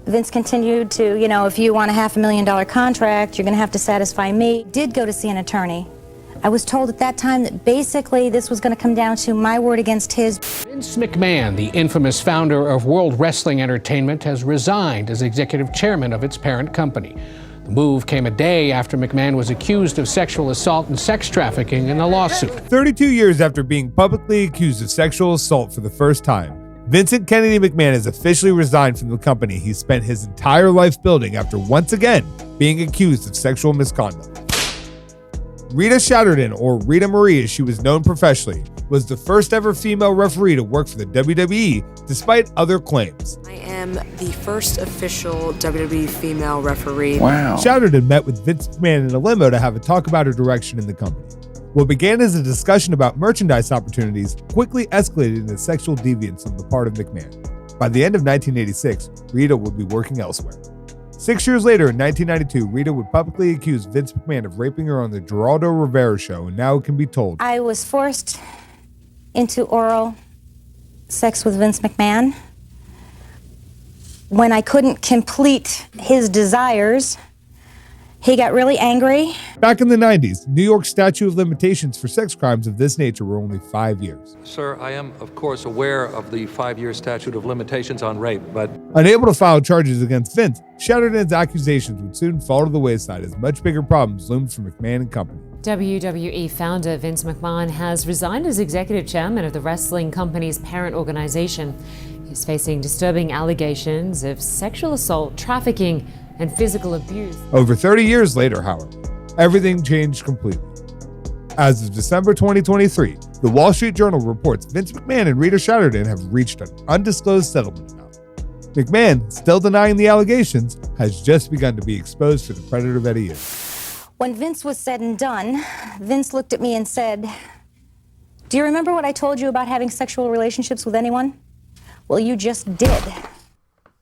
Vince continued to, if you want a $500,000 contract, you're going to have to satisfy me. Did go to see an attorney. I was told at that time that basically this was going to come down to my word against his. Vince McMahon, the infamous founder of World Wrestling Entertainment, has resigned as executive chairman of its parent company. The move came a day after McMahon was accused of sexual assault and sex trafficking in a lawsuit. 32 years after being publicly accused of sexual assault for the first time, Vincent Kennedy McMahon has officially resigned from the company he spent his entire life building after once again being accused of sexual misconduct. Rita Chatterton, or Rita Marie as she was known professionally, was the first ever female referee to work for the WWE despite other claims. I am the first official WWE female referee. Wow. Chatterton met with Vince McMahon in a limo to have a talk about her direction in the company. What began as a discussion about merchandise opportunities quickly escalated into sexual deviance on the part of McMahon. By the end of 1986, Rita would be working elsewhere. 6 years later, in 1992, Rita would publicly accuse Vince McMahon of raping her on the Geraldo Rivera show, and now it can be told. I was forced into oral sex with Vince McMahon. When I couldn't complete his desires, he got really angry. Back in the 90s, New York's statute of limitations for sex crimes of this nature were only 5 years. Sir, I am, of course, aware of the 5-year statute of limitations on rape, but... Unable to file charges against Vince, Chatterton's accusations would soon fall to the wayside as much bigger problems loomed for McMahon and company. WWE founder Vince McMahon has resigned as executive chairman of the wrestling company's parent organization. He's facing disturbing allegations of sexual assault, trafficking, and physical abuse. Over 30 years later, however, everything changed completely. As of December 2023, the Wall Street Journal reports Vince McMahon and Rita Chatterton have reached an undisclosed settlement amount. McMahon, still denying the allegations, has just begun to be exposed for the predator that he is. When Vince was said and done, Vince looked at me and said, "Do you remember what I told you about having sexual relationships with anyone? Well, you just did."